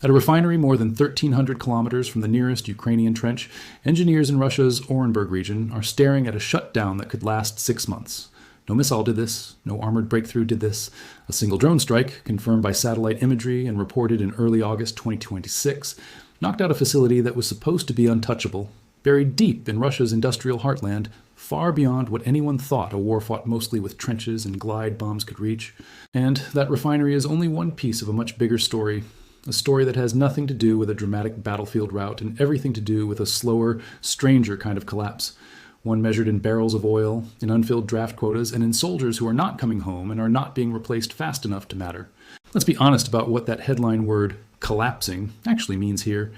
At a refinery more than 1,300 kilometers from the nearest Ukrainian trench, engineers in Russia's Orenburg region are staring at a shutdown that could last 6 months. No missile did this, no armored breakthrough did this. A single drone strike, confirmed by satellite imagery and reported in early August 2026, knocked out a facility that was supposed to be untouchable, buried deep in Russia's industrial heartland, far beyond what anyone thought a war fought mostly with trenches and glide bombs could reach. And that refinery is only one piece of a much bigger story. A story that has nothing to do with a dramatic battlefield rout and everything to do with a slower, stranger kind of collapse. One measured in barrels of oil, in unfilled draft quotas, and in soldiers who are not coming home and are not being replaced fast enough to matter. Let's be honest about what that headline word, collapsing, actually means here,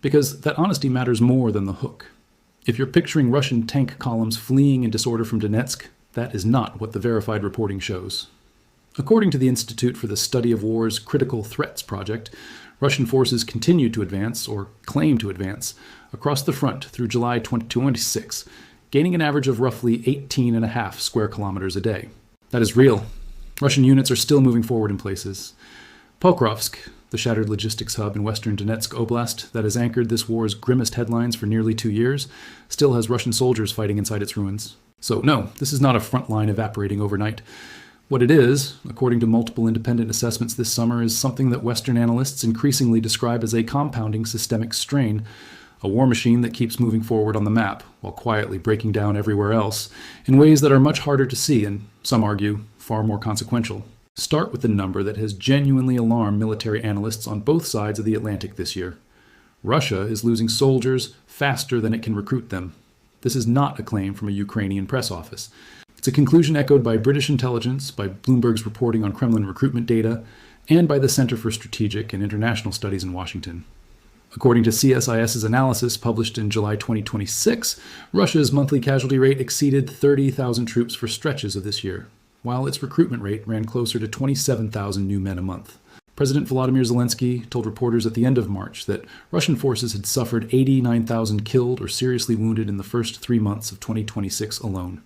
because that honesty matters more than the hook. If you're picturing Russian tank columns fleeing in disorder from Donetsk, that is not what the verified reporting shows. According to the Institute for the Study of War's Critical Threats Project, Russian forces continue to advance, or claim to advance, across the front through July 2026, gaining an average of roughly 18.5 square kilometers a day. That is real. Russian units are still moving forward in places. Pokrovsk, the shattered logistics hub in western Donetsk Oblast that has anchored this war's grimmest headlines for nearly 2 years, still has Russian soldiers fighting inside its ruins. So no, this is not a front line evaporating overnight. What it is, according to multiple independent assessments this summer, is something that Western analysts increasingly describe as a compounding systemic strain, a war machine that keeps moving forward on the map, while quietly breaking down everywhere else, in ways that are much harder to see and, some argue, far more consequential. Start with the number that has genuinely alarmed military analysts on both sides of the Atlantic this year. Russia is losing soldiers faster than it can recruit them. This is not a claim from a Ukrainian press office. It's a conclusion echoed by British intelligence, by Bloomberg's reporting on Kremlin recruitment data, and by the Center for Strategic and International Studies in Washington. According to CSIS's analysis published in July 2026, Russia's monthly casualty rate exceeded 30,000 troops for stretches of this year, while its recruitment rate ran closer to 27,000 new men a month. President Volodymyr Zelensky told reporters at the end of March that Russian forces had suffered 89,000 killed or seriously wounded in the first 3 months of 2026 alone.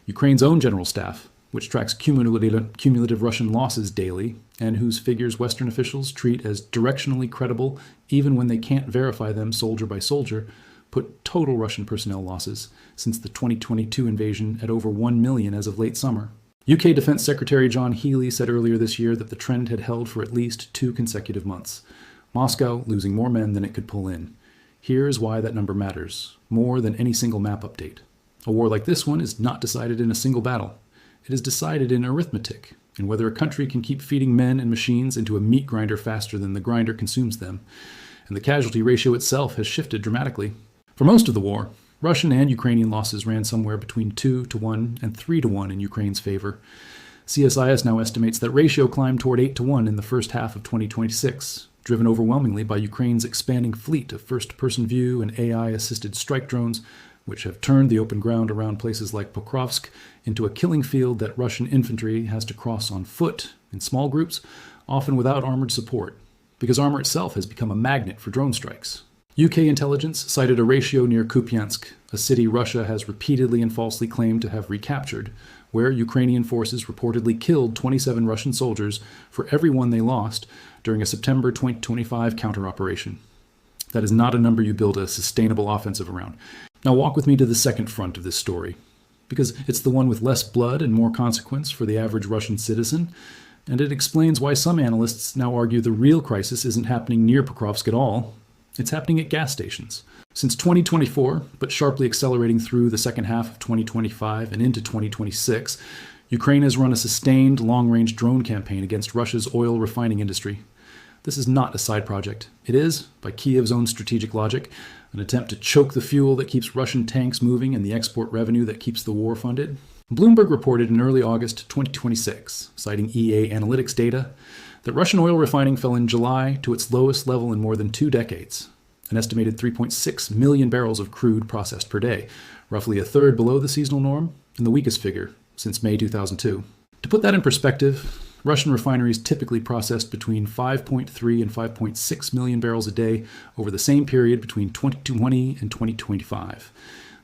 Ukraine's own general staff, which tracks cumulative Russian losses daily, and whose figures Western officials treat as directionally credible even when they can't verify them soldier by soldier, put total Russian personnel losses since the 2022 invasion at over 1 million as of late summer. UK Defense Secretary John Healey said earlier this year that the trend had held for at least 2 consecutive months. Moscow losing more men than it could pull in. Here's why that number matters, more than any single map update. A war like this one is not decided in a single battle. It is decided in arithmetic, in whether a country can keep feeding men and machines into a meat grinder faster than the grinder consumes them. And the casualty ratio itself has shifted dramatically. For most of the war, Russian and Ukrainian losses ran somewhere between 2-1 and 3-1 in Ukraine's favor. CSIS now estimates that ratio climbed toward 8-1 in the first half of 2026, driven overwhelmingly by Ukraine's expanding fleet of first-person view and AI-assisted strike drones, which have turned the open ground around places like Pokrovsk into a killing field that Russian infantry has to cross on foot, in small groups, often without armored support, because armor itself has become a magnet for drone strikes. UK intelligence cited a ratio near Kupiansk, a city Russia has repeatedly and falsely claimed to have recaptured, where Ukrainian forces reportedly killed 27 Russian soldiers for every one they lost during a September 2025 counter-operation. That is not a number you build a sustainable offensive around. Now walk with me to the second front of this story, because it's the one with less blood and more consequence for the average Russian citizen, and it explains why some analysts now argue the real crisis isn't happening near Pokrovsk at all. It's happening at gas stations. Since 2024, but sharply accelerating through the second half of 2025 and into 2026, Ukraine has run a sustained long-range drone campaign against Russia's oil refining industry. This is not a side project. It is, by Kiev's own strategic logic, an attempt to choke the fuel that keeps Russian tanks moving and the export revenue that keeps the war funded. Bloomberg reported in early August 2026, citing EA Analytics data, that Russian oil refining fell in July to its lowest level in more than 2 decades, an estimated 3.6 million barrels of crude processed per day, roughly a third below the seasonal norm and the weakest figure since May 2002. To put that in perspective, Russian refineries typically processed between 5.3 and 5.6 million barrels a day over the same period between 2020 and 2025.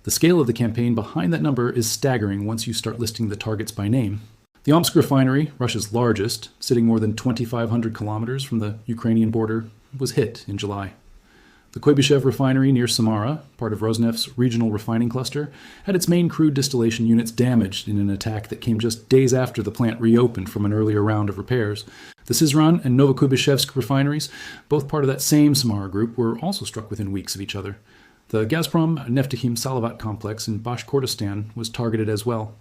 The scale of the campaign behind that number is staggering once you start listing the targets by name. The Omsk refinery, Russia's largest, sitting more than 2,500 kilometers from the Ukrainian border, was hit in July. The Kuibyshev refinery near Samara, part of Rosneft's regional refining cluster, had its main crude distillation units damaged in an attack that came just days after the plant reopened from an earlier round of repairs. The Syzran and Novokuybishevsk refineries, both part of that same Samara group, were also struck within weeks of each other. The Gazprom Neftekhim Salavat complex in Bashkortostan was targeted as well.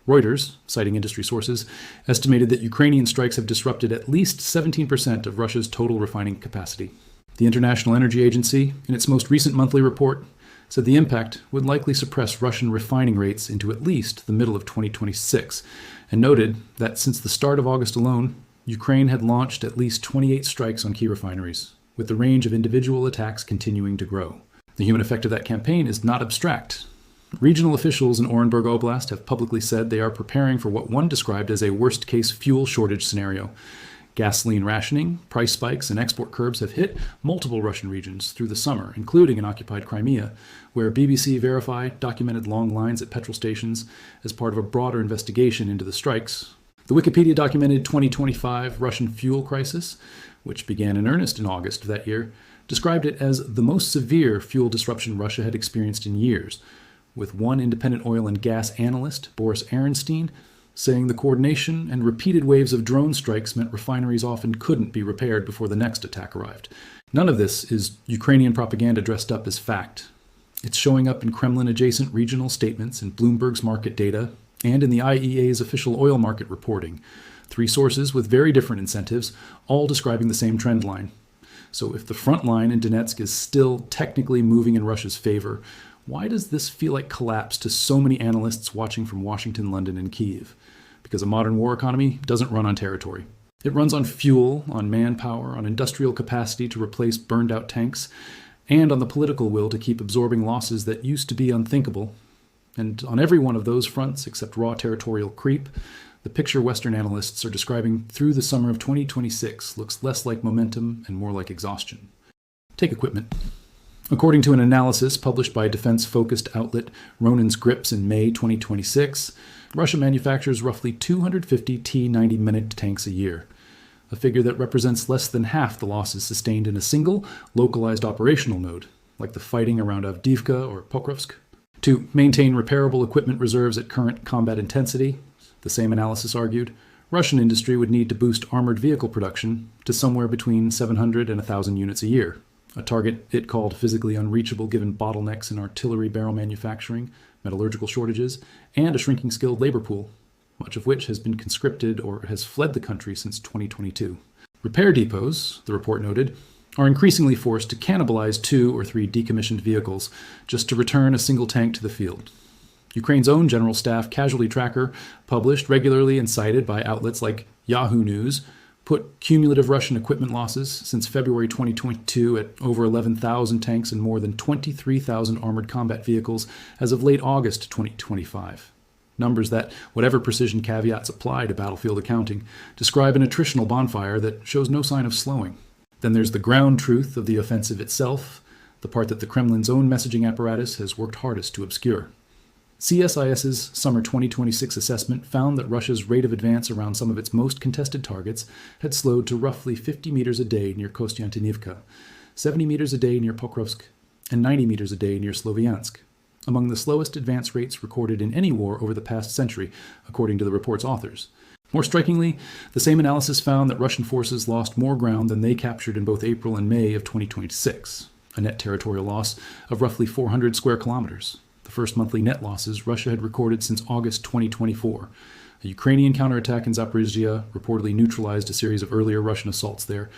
Reuters, citing industry sources, estimated that Ukrainian strikes have disrupted at least 17% of Russia's total refining capacity. The International Energy Agency, in its most recent monthly report, said the impact would likely suppress Russian refining rates into at least the middle of 2026, and noted that since the start of August alone, Ukraine had launched at least 28 strikes on key refineries, with the range of individual attacks continuing to grow. The human effect of that campaign is not abstract. Regional officials in Orenburg Oblast have publicly said they are preparing for what one described as a worst-case fuel shortage scenario. Gasoline rationing, price spikes, and export curbs have hit multiple Russian regions through the summer, including in occupied Crimea, where BBC Verify documented long lines at petrol stations as part of a broader investigation into the strikes. The Wikipedia documented 2025 Russian fuel crisis, which began in earnest in August of that year, described it as the most severe fuel disruption Russia had experienced in years, with one independent oil and gas analyst, Boris Ehrenstein, saying the coordination and repeated waves of drone strikes meant refineries often couldn't be repaired before the next attack arrived. None of this is Ukrainian propaganda dressed up as fact. It's showing up in Kremlin-adjacent regional statements, in Bloomberg's market data, and in the IEA's official oil market reporting. Three sources with very different incentives, all describing the same trend line. So if the front line in Donetsk is still technically moving in Russia's favor, why does this feel like collapse to so many analysts watching from Washington, London, and Kyiv? Because a modern war economy doesn't run on territory. It runs on fuel, on manpower, on industrial capacity to replace burned-out tanks, and on the political will to keep absorbing losses that used to be unthinkable. And on every one of those fronts, except raw territorial creep, the picture Western analysts are describing through the summer of 2026 looks less like momentum and more like exhaustion. Take equipment. According to an analysis published by defense-focused outlet Ronan's Grips in May 2026, Russia manufactures roughly 250 T-90 Minute tanks a year, a figure that represents less than half the losses sustained in a single, localized operational node, like the fighting around Avdiivka or Pokrovsk. To maintain repairable equipment reserves at current combat intensity, the same analysis argued, Russian industry would need to boost armored vehicle production to somewhere between 700 and 1,000 units a year, a target it called physically unreachable given bottlenecks in artillery barrel manufacturing, metallurgical shortages, and a shrinking skilled labor pool, much of which has been conscripted or has fled the country since 2022. Repair depots, the report noted, are increasingly forced to cannibalize 2 or 3 decommissioned vehicles just to return a single tank to the field. Ukraine's own General Staff Casualty Tracker, published regularly and cited by outlets like Yahoo News, put cumulative Russian equipment losses since February 2022 at over 11,000 tanks and more than 23,000 armored combat vehicles as of late August 2025. Numbers that, whatever precision caveats apply to battlefield accounting, describe an attritional bonfire that shows no sign of slowing. Then there's the ground truth of the offensive itself, the part that the Kremlin's own messaging apparatus has worked hardest to obscure. CSIS's summer 2026 assessment found that Russia's rate of advance around some of its most contested targets had slowed to roughly 50 meters a day near Kostiantynivka, 70 meters a day near Pokrovsk, and 90 meters a day near Sloviansk, among the slowest advance rates recorded in any war over the past century, according to the report's authors. More strikingly, the same analysis found that Russian forces lost more ground than they captured in both April and May of 2026, a net territorial loss of roughly 400 square kilometers, the first monthly net losses Russia had recorded since August 2024. A Ukrainian counterattack in Zaporizhzhia reportedly neutralized a series of earlier Russian assaults there.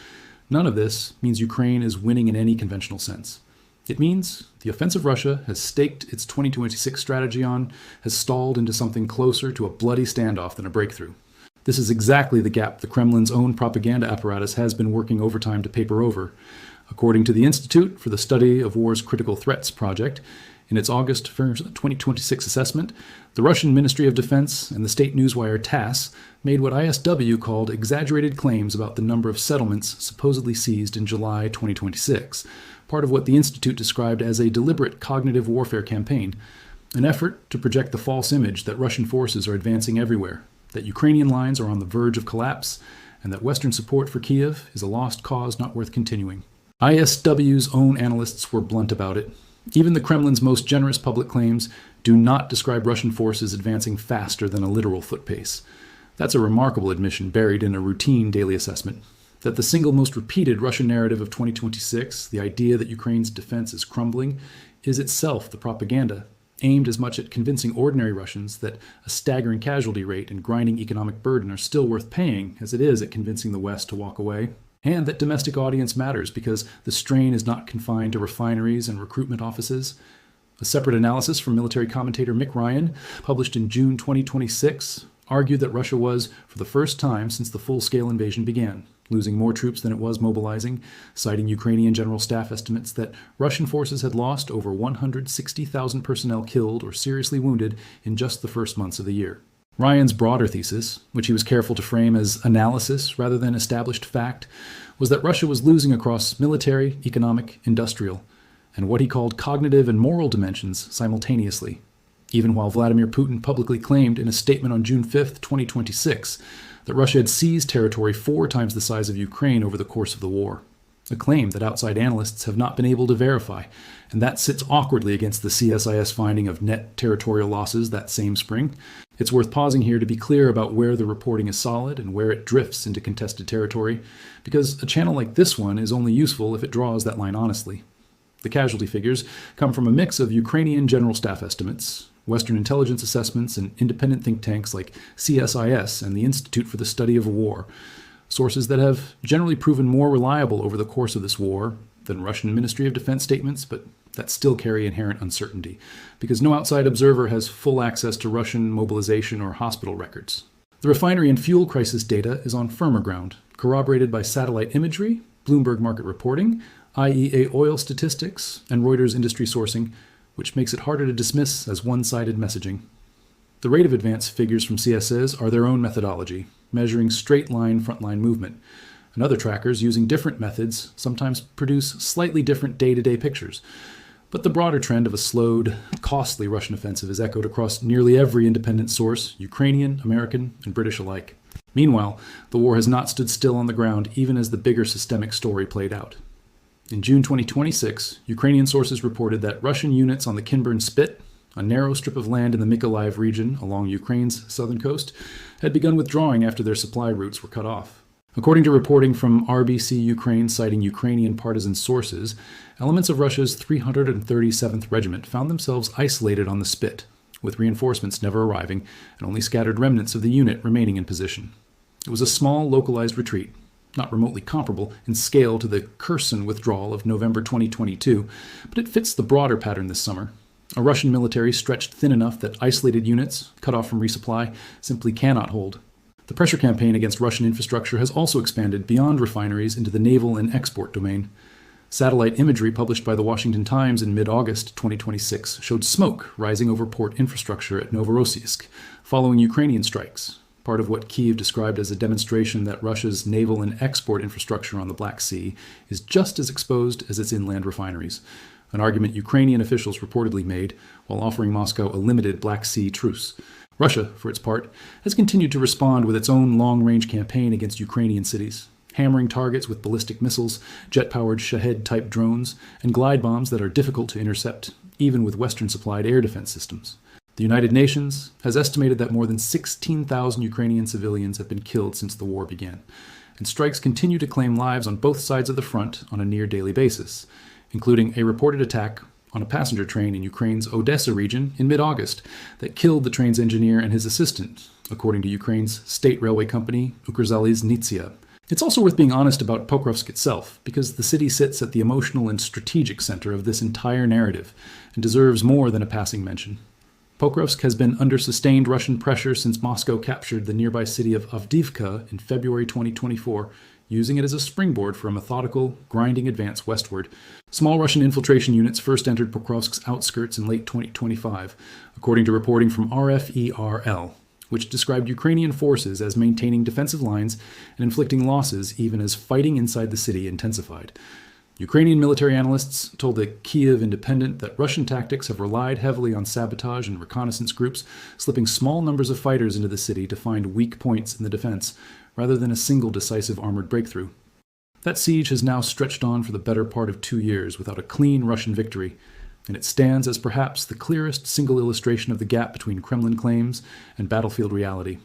None of this means Ukraine is winning in any conventional sense. It means the offensive Russia has staked its 2026 strategy on, has stalled into something closer to a bloody standoff than a breakthrough. This is exactly the gap the Kremlin's own propaganda apparatus has been working overtime to paper over. According to the Institute for the Study of War's Critical Threats project, in its August 2026 assessment, the Russian Ministry of Defense and the state newswire TASS made what ISW called exaggerated claims about the number of settlements supposedly seized in July 2026, part of what the Institute described as a deliberate cognitive warfare campaign, an effort to project the false image that Russian forces are advancing everywhere, that Ukrainian lines are on the verge of collapse, and that Western support for Kyiv is a lost cause not worth continuing. ISW's own analysts were blunt about it. Even the Kremlin's most generous public claims do not describe Russian forces advancing faster than a literal foot pace. That's a remarkable admission buried in a routine daily assessment. That the single most repeated Russian narrative of 2026, the idea that Ukraine's defense is crumbling, is itself the propaganda, aimed as much at convincing ordinary Russians that a staggering casualty rate and grinding economic burden are still worth paying as it is at convincing the West to walk away, and that domestic audience matters because the strain is not confined to refineries and recruitment offices. A separate analysis from military commentator Mick Ryan, published in June 2026, argued that Russia was, for the first time since the full-scale invasion began, losing more troops than it was mobilizing, citing Ukrainian General Staff estimates that Russian forces had lost over 160,000 personnel killed or seriously wounded in just the first months of the year. Ryan's broader thesis, which he was careful to frame as analysis rather than established fact, was that Russia was losing across military, economic, industrial, and what he called cognitive and moral dimensions simultaneously, even while Vladimir Putin publicly claimed in a statement on June 5, 2026, that Russia had seized territory 4 times the size of Ukraine over the course of the war, a claim that outside analysts have not been able to verify, and that sits awkwardly against the CSIS finding of net territorial losses that same spring. It's worth pausing here to be clear about where the reporting is solid and where it drifts into contested territory, because a channel like this one is only useful if it draws that line honestly. The casualty figures come from a mix of Ukrainian General Staff estimates, Western intelligence assessments, and independent think tanks like CSIS and the Institute for the Study of War, sources that have generally proven more reliable over the course of this war than Russian Ministry of Defense statements, but that still carry inherent uncertainty, because no outside observer has full access to Russian mobilization or hospital records. The refinery and fuel crisis data is on firmer ground, corroborated by satellite imagery, Bloomberg market reporting, IEA oil statistics, and Reuters industry sourcing, which makes it harder to dismiss as one-sided messaging. The rate of advance figures from CSIS are their own methodology, measuring straight-line frontline movement, and other trackers using different methods sometimes produce slightly different day-to-day pictures. But the broader trend of a slowed, costly Russian offensive is echoed across nearly every independent source, Ukrainian, American, and British alike. Meanwhile, the war has not stood still on the ground even as the bigger systemic story played out. In June 2026, Ukrainian sources reported that Russian units on the Kinburn Spit, a narrow strip of land in the Mykolaiv region along Ukraine's southern coast, had begun withdrawing after their supply routes were cut off. According to reporting from RBC Ukraine citing Ukrainian partisan sources, elements of Russia's 337th Regiment found themselves isolated on the Spit, with reinforcements never arriving and only scattered remnants of the unit remaining in position. It was a small, localized retreat, not remotely comparable in scale to the Kherson withdrawal of November 2022, but it fits the broader pattern this summer. A Russian military stretched thin enough that isolated units, cut off from resupply, simply cannot hold. The pressure campaign against Russian infrastructure has also expanded beyond refineries into the naval and export domain. Satellite imagery published by the Washington Times in mid-August 2026 showed smoke rising over port infrastructure at Novorossiysk, following Ukrainian strikes, part of what Kyiv described as a demonstration that Russia's naval and export infrastructure on the Black Sea is just as exposed as its inland refineries, an argument Ukrainian officials reportedly made while offering Moscow a limited Black Sea truce. Russia, for its part, has continued to respond with its own long-range campaign against Ukrainian cities, hammering targets with ballistic missiles, jet-powered Shahed-type drones, and glide bombs that are difficult to intercept, even with Western-supplied air defense systems. The United Nations has estimated that more than 16,000 Ukrainian civilians have been killed since the war began, and strikes continue to claim lives on both sides of the front on a near-daily basis, including a reported attack on a passenger train in Ukraine's Odessa region in mid-August that killed the train's engineer and his assistant, according to Ukraine's state railway company, Ukrzaliznytsia. It's also worth being honest about Pokrovsk itself, because the city sits at the emotional and strategic center of this entire narrative and deserves more than a passing mention. Pokrovsk has been under sustained Russian pressure since Moscow captured the nearby city of Avdiivka in February 2024, using it as a springboard for a methodical, grinding advance westward. Small Russian infiltration units first entered Pokrovsk's outskirts in late 2025, according to reporting from RFERL, which described Ukrainian forces as maintaining defensive lines and inflicting losses even as fighting inside the city intensified. Ukrainian military analysts told the Kyiv Independent that Russian tactics have relied heavily on sabotage and reconnaissance groups, slipping small numbers of fighters into the city to find weak points in the defense, rather than a single decisive armored breakthrough. That siege has now stretched on for the better part of 2 years without a clean Russian victory, and it stands as perhaps the clearest single illustration of the gap between Kremlin claims and battlefield reality.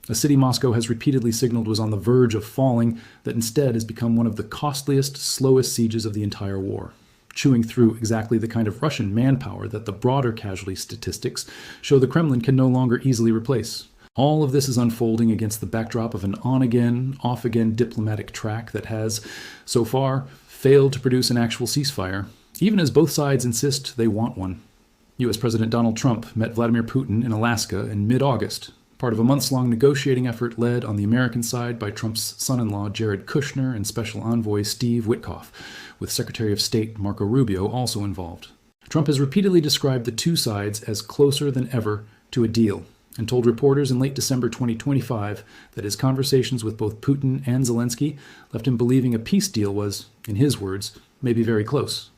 A city Moscow has repeatedly signaled was on the verge of falling that instead has become one of the costliest, slowest sieges of the entire war, chewing through exactly the kind of Russian manpower that the broader casualty statistics show the Kremlin can no longer easily replace. All of this is unfolding against the backdrop of an on-again, off-again diplomatic track that has, so far, failed to produce an actual ceasefire, even as both sides insist they want one. U.S. President Donald Trump met Vladimir Putin in Alaska in mid-August, part of a months-long negotiating effort led on the American side by Trump's son-in-law Jared Kushner and Special Envoy Steve Witkoff, with Secretary of State Marco Rubio also involved. Trump has repeatedly described the two sides as closer than ever to a deal, and told reporters in late December 2025 that his conversations with both Putin and Zelensky left him believing a peace deal was, in his words, maybe very close.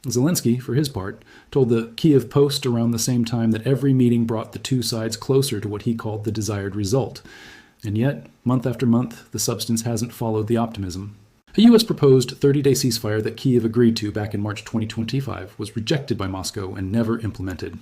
Zelensky, for his part, told the Kiev Post around the same time that every meeting brought the two sides closer to what he called the desired result. And yet, month after month, the substance hasn't followed the optimism. A U.S. proposed 30-day ceasefire that Kiev agreed to back in March 2025 was rejected by Moscow and never implemented.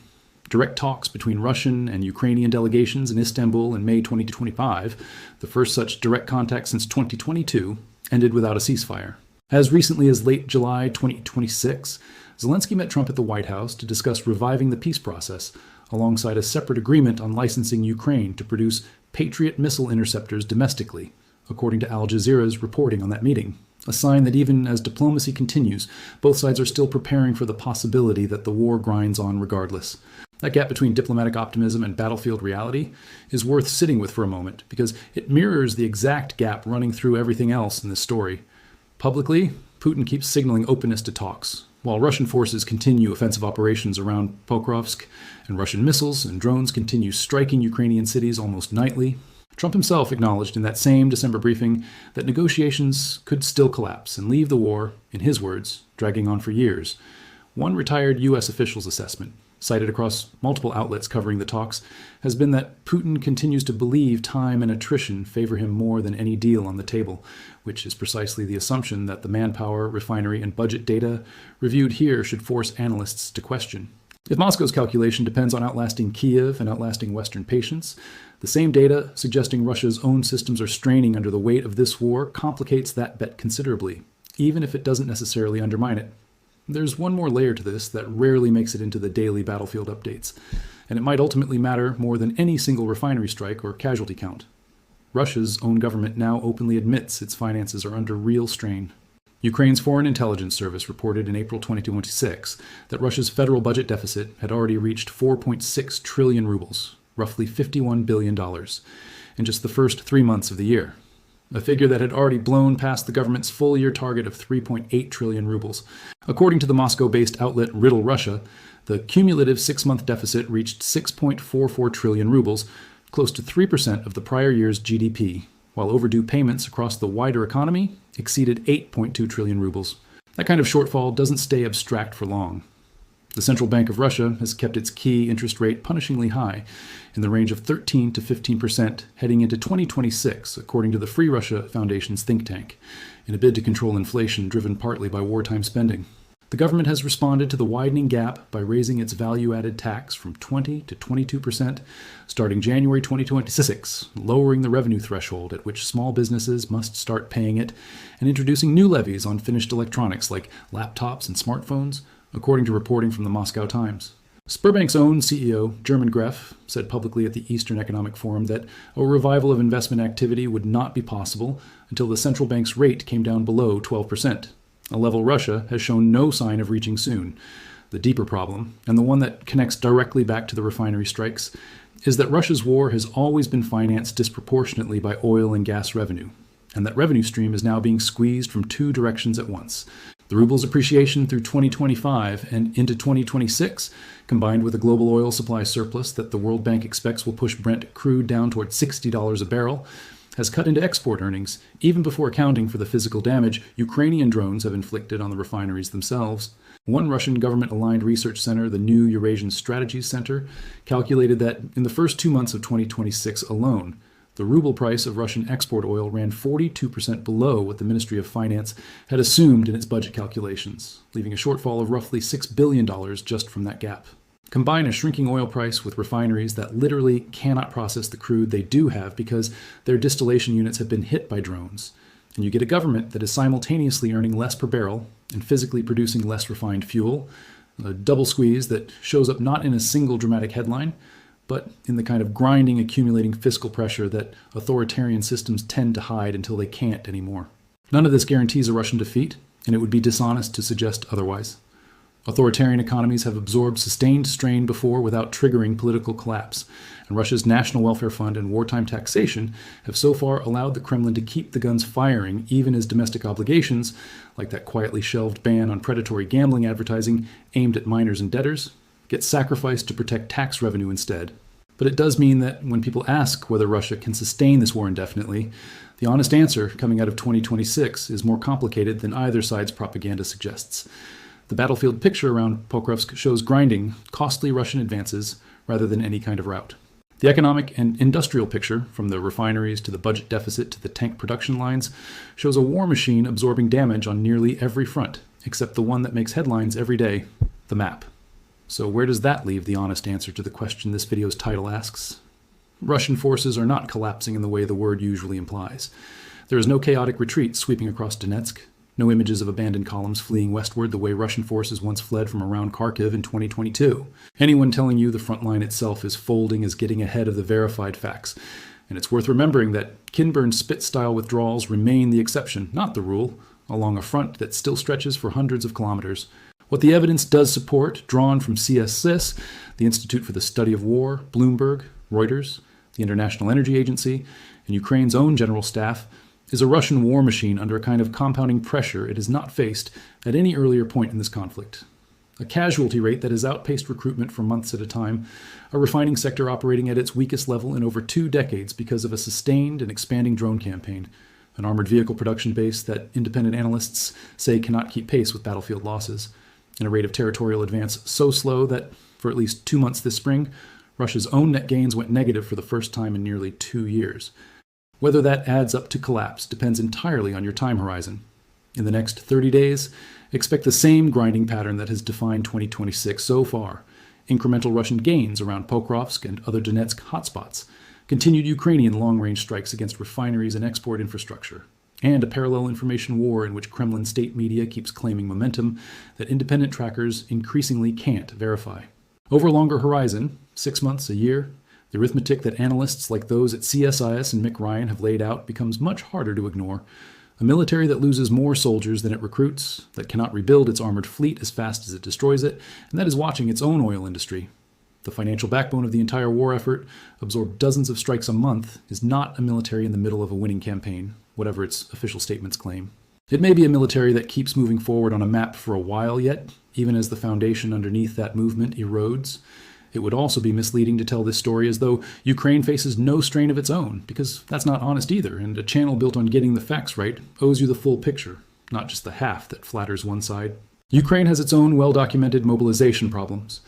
Direct talks between Russian and Ukrainian delegations in Istanbul in May 2025, the first such direct contact since 2022, ended without a ceasefire. As recently as late July 2026, Zelensky met Trump at the White House to discuss reviving the peace process, alongside a separate agreement on licensing Ukraine to produce Patriot missile interceptors domestically, according to Al Jazeera's reporting on that meeting. A sign that even as diplomacy continues, both sides are still preparing for the possibility that the war grinds on regardless. That gap between diplomatic optimism and battlefield reality is worth sitting with for a moment, because it mirrors the exact gap running through everything else in this story. Publicly, Putin keeps signaling openness to talks, while Russian forces continue offensive operations around Pokrovsk, and Russian missiles and drones continue striking Ukrainian cities almost nightly. Trump himself acknowledged in that same December briefing that negotiations could still collapse and leave the war, in his words, dragging on for years. One retired U.S. official's assessment, cited across multiple outlets covering the talks, has been that Putin continues to believe time and attrition favor him more than any deal on the table, which is precisely the assumption that the manpower, refinery, and budget data reviewed here should force analysts to question. If Moscow's calculation depends on outlasting Kiev and outlasting Western patience, the same data suggesting Russia's own systems are straining under the weight of this war complicates that bet considerably, even if it doesn't necessarily undermine it. There's one more layer to this that rarely makes it into the daily battlefield updates, and it might ultimately matter more than any single refinery strike or casualty count. Russia's own government now openly admits its finances are under real strain. Ukraine's Foreign Intelligence Service reported in April 2026 that Russia's federal budget deficit had already reached 4.6 trillion rubles, roughly $51 billion, in just the first 3 months of the year, a figure that had already blown past the government's full-year target of 3.8 trillion rubles. According to the Moscow-based outlet Riddle Russia, the cumulative 6-month deficit reached 6.44 trillion rubles, close to 3% of the prior year's GDP, while overdue payments across the wider economy exceeded 8.2 trillion rubles. That kind of shortfall doesn't stay abstract for long. The Central Bank of Russia has kept its key interest rate punishingly high, in the range of 13 to 15% heading into 2026, according to the Free Russia Foundation's think tank, in a bid to control inflation driven partly by wartime spending. The government has responded to the widening gap by raising its value-added tax from 20 to 22% starting January 2026, lowering the revenue threshold at which small businesses must start paying it, and introducing new levies on finished electronics like laptops and smartphones, according to reporting from the Moscow Times. Sberbank's own CEO, German Greff, said publicly at the Eastern Economic Forum that a revival of investment activity would not be possible until the central bank's rate came down below 12%, a level Russia has shown no sign of reaching soon. The deeper problem, and the one that connects directly back to the refinery strikes, is that Russia's war has always been financed disproportionately by oil and gas revenue, and that revenue stream is now being squeezed from two directions at once. The ruble's appreciation through 2025 and into 2026, combined with a global oil supply surplus that the World Bank expects will push Brent crude down toward $60 a barrel, has cut into export earnings, even before accounting for the physical damage Ukrainian drones have inflicted on the refineries themselves. One Russian government-aligned research center, the New Eurasian Strategies Center, calculated that in the first 2 months of 2026 alone, The ruble price of Russian export oil ran 42% below what the Ministry of Finance had assumed in its budget calculations, leaving a shortfall of roughly $6 billion just from that gap. Combine a shrinking oil price with refineries that literally cannot process the crude they do have because their distillation units have been hit by drones, and you get a government that is simultaneously earning less per barrel and physically producing less refined fuel, a double squeeze that shows up not in a single dramatic headline, but in the kind of grinding, accumulating fiscal pressure that authoritarian systems tend to hide until they can't anymore. None of this guarantees a Russian defeat, and it would be dishonest to suggest otherwise. Authoritarian economies have absorbed sustained strain before without triggering political collapse, and Russia's National Welfare Fund and wartime taxation have so far allowed the Kremlin to keep the guns firing even as domestic obligations, like that quietly shelved ban on predatory gambling advertising aimed at minors and debtors, get sacrificed to protect tax revenue instead. But it does mean that when people ask whether Russia can sustain this war indefinitely, the honest answer coming out of 2026 is more complicated than either side's propaganda suggests. The battlefield picture around Pokrovsk shows grinding, costly Russian advances rather than any kind of rout. The economic and industrial picture, from the refineries to the budget deficit to the tank production lines, shows a war machine absorbing damage on nearly every front, except the one that makes headlines every day, the map. So where does that leave the honest answer to the question this video's title asks? Russian forces are not collapsing in the way the word usually implies. There is no chaotic retreat sweeping across Donetsk, no images of abandoned columns fleeing westward the way Russian forces once fled from around Kharkiv in 2022. Anyone telling you the front line itself is folding is getting ahead of the verified facts. And it's worth remembering that Kinburn Spit-style withdrawals remain the exception, not the rule, along a front that still stretches for hundreds of kilometers. What the evidence does support, drawn from CSIS, the Institute for the Study of War, Bloomberg, Reuters, the International Energy Agency, and Ukraine's own general staff, is a Russian war machine under a kind of compounding pressure it has not faced at any earlier point in this conflict. A casualty rate that has outpaced recruitment for months at a time, a refining sector operating at its weakest level in over 2 decades because of a sustained and expanding drone campaign, an armored vehicle production base that independent analysts say cannot keep pace with battlefield losses, and a rate of territorial advance so slow that, for at least 2 months this spring, Russia's own net gains went negative for the first time in nearly 2 years. Whether that adds up to collapse depends entirely on your time horizon. In the next 30 days, expect the same grinding pattern that has defined 2026 so far. Incremental Russian gains around Pokrovsk and other Donetsk hotspots, continued Ukrainian long-range strikes against refineries and export infrastructure, and a parallel information war in which Kremlin state media keeps claiming momentum that independent trackers increasingly can't verify. Over a longer horizon, 6 months, a year, the arithmetic that analysts like those at CSIS and Mick Ryan have laid out becomes much harder to ignore. A military that loses more soldiers than it recruits, that cannot rebuild its armored fleet as fast as it destroys it, and that is watching its own oil industry, the financial backbone of the entire war effort, absorb dozens of strikes a month, is not a military in the middle of a winning campaign, whatever its official statements claim. It may be a military that keeps moving forward on a map for a while yet, even as the foundation underneath that movement erodes. It would also be misleading to tell this story as though Ukraine faces no strain of its own, because that's not honest either, and a channel built on getting the facts right owes you the full picture, not just the half that flatters one side. Ukraine has its own well-documented mobilization problems.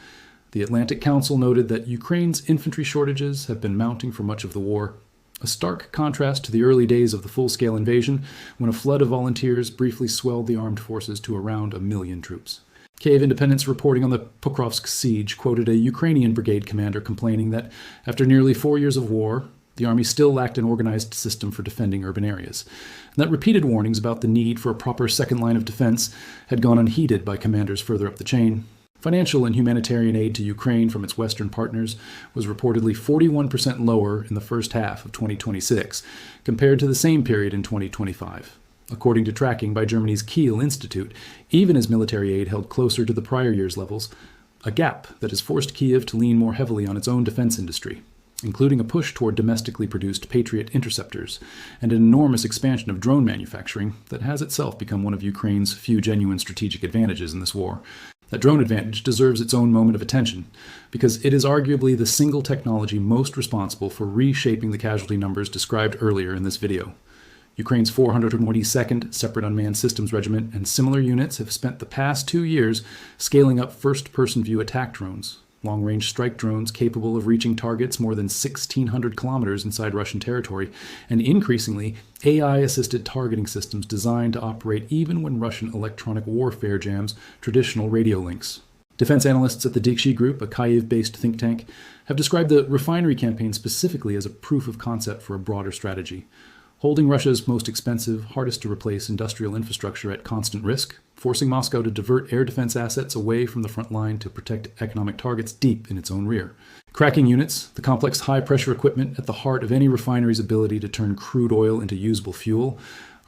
The Atlantic Council noted that Ukraine's infantry shortages have been mounting for much of the war, a stark contrast to the early days of the full-scale invasion, when a flood of volunteers briefly swelled the armed forces to around 1 million troops. Kiev Independence reporting on the Pokrovsk siege quoted a Ukrainian brigade commander complaining that after nearly 4 years of war, the army still lacked an organized system for defending urban areas, and that repeated warnings about the need for a proper second line of defense had gone unheeded by commanders further up the chain. Financial and humanitarian aid to Ukraine from its Western partners was reportedly 41% lower in the first half of 2026 compared to the same period in 2025. According to tracking by Germany's Kiel Institute, even as military aid held closer to the prior year's levels, a gap that has forced Kiev to lean more heavily on its own defense industry, including a push toward domestically produced Patriot interceptors and an enormous expansion of drone manufacturing that has itself become one of Ukraine's few genuine strategic advantages in this war. That drone advantage deserves its own moment of attention, because it is arguably the single technology most responsible for reshaping the casualty numbers described earlier in this video. Ukraine's 422nd Separate Unmanned Systems Regiment and similar units have spent the past 2 years scaling up first-person view attack drones, long-range strike drones capable of reaching targets more than 1,600 kilometers inside Russian territory, and increasingly, AI-assisted targeting systems designed to operate even when Russian electronic warfare jams traditional radio links. Defense analysts at the Dikshi Group, a Kyiv-based think tank, have described the refinery campaign specifically as a proof of concept for a broader strategy. Holding Russia's most expensive, hardest-to-replace industrial infrastructure at constant risk, forcing Moscow to divert air defense assets away from the front line to protect economic targets deep in its own rear. Cracking units, the complex high-pressure equipment at the heart of any refinery's ability to turn crude oil into usable fuel,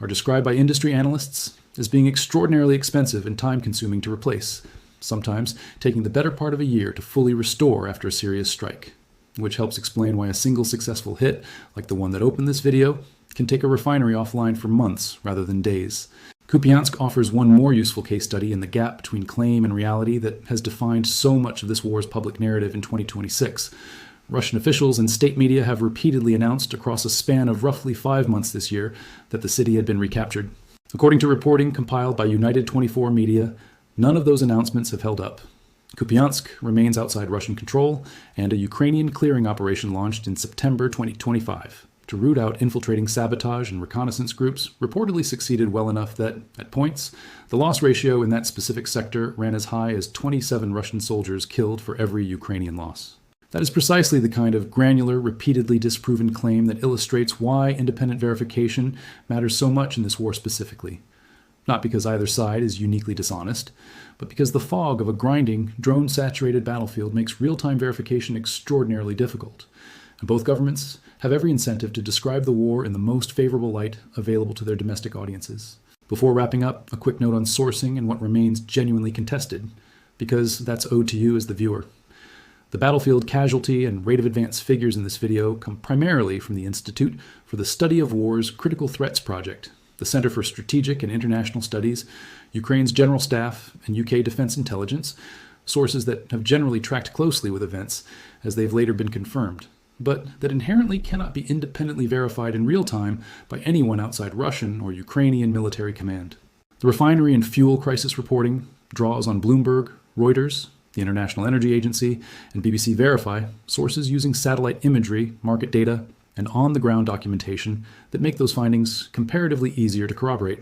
are described by industry analysts as being extraordinarily expensive and time-consuming to replace, sometimes taking the better part of a year to fully restore after a serious strike, which helps explain why a single successful hit, like the one that opened this video, can take a refinery offline for months rather than days. Kupiansk offers one more useful case study in the gap between claim and reality that has defined so much of this war's public narrative in 2026. Russian officials and state media have repeatedly announced across a span of roughly 5 months this year that the city had been recaptured. According to reporting compiled by United 24 Media, none of those announcements have held up. Kupiansk remains outside Russian control, and a Ukrainian clearing operation launched in September 2025 to root out infiltrating sabotage and reconnaissance groups reportedly succeeded well enough that, at points, the loss ratio in that specific sector ran as high as 27 Russian soldiers killed for every Ukrainian loss. That is precisely the kind of granular, repeatedly disproven claim that illustrates why independent verification matters so much in this war specifically. Not because either side is uniquely dishonest, but because the fog of a grinding, drone-saturated battlefield makes real-time verification extraordinarily difficult. And both governments have every incentive to describe the war in the most favorable light available to their domestic audiences. Before wrapping up, a quick note on sourcing and what remains genuinely contested, because that's owed to you as the viewer. The battlefield casualty and rate of advance figures in this video come primarily from the Institute for the Study of War's Critical Threats Project, the Center for Strategic and International Studies, Ukraine's General Staff, and UK Defense Intelligence, sources that have generally tracked closely with events as they've later been confirmed, but that inherently cannot be independently verified in real time by anyone outside Russian or Ukrainian military command. The refinery and fuel crisis reporting draws on Bloomberg, Reuters, the International Energy Agency, and BBC Verify, sources using satellite imagery, market data, and on-the-ground documentation that make those findings comparatively easier to corroborate.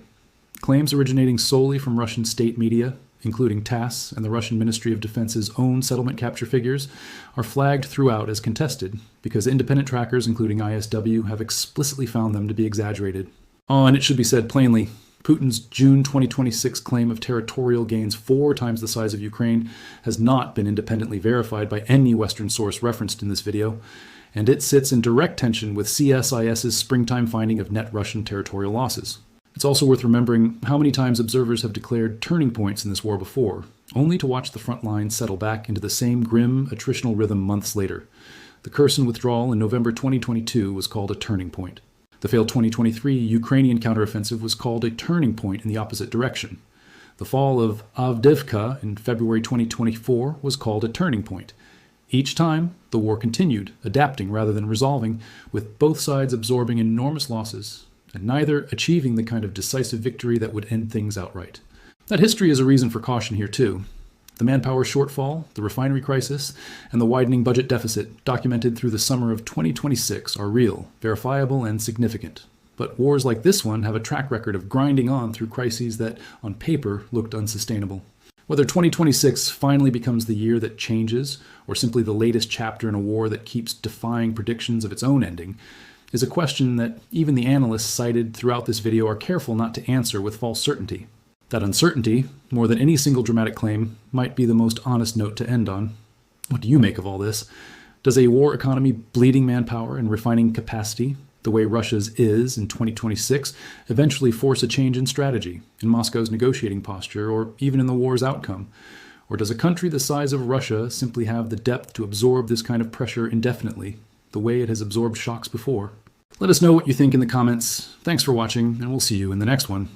Claims originating solely from Russian state media, including TASS and the Russian Ministry of Defense's own settlement capture figures, are flagged throughout as contested because independent trackers, including ISW, have explicitly found them to be exaggerated. Oh, and it should be said plainly, Putin's June 2026 claim of territorial gains 4 times the size of Ukraine has not been independently verified by any Western source referenced in this video, and it sits in direct tension with CSIS's springtime finding of net Russian territorial losses. It's also worth remembering how many times observers have declared turning points in this war before, only to watch the front line settle back into the same grim, attritional rhythm months later. The Kherson withdrawal in November 2022 was called a turning point. The failed 2023 Ukrainian counteroffensive was called a turning point in the opposite direction. The fall of Avdiivka in February 2024 was called a turning point. Each time, the war continued, adapting rather than resolving, with both sides absorbing enormous losses, and neither achieving the kind of decisive victory that would end things outright. That history is a reason for caution here too. The manpower shortfall, the refinery crisis, and the widening budget deficit documented through the summer of 2026 are real, verifiable, and significant. But wars like this one have a track record of grinding on through crises that, on paper, looked unsustainable. Whether 2026 finally becomes the year that changes, or simply the latest chapter in a war that keeps defying predictions of its own ending, is a question that even the analysts cited throughout this video are careful not to answer with false certainty. That uncertainty, more than any single dramatic claim, might be the most honest note to end on. What do you make of all this? Does a war economy bleeding manpower and refining capacity, the way Russia's is in 2026, eventually force a change in strategy, in Moscow's negotiating posture, or even in the war's outcome? Or does a country the size of Russia simply have the depth to absorb this kind of pressure indefinitely, the way it has absorbed shocks before? Let us know what you think in the comments. Thanks for watching, and we'll see you in the next one.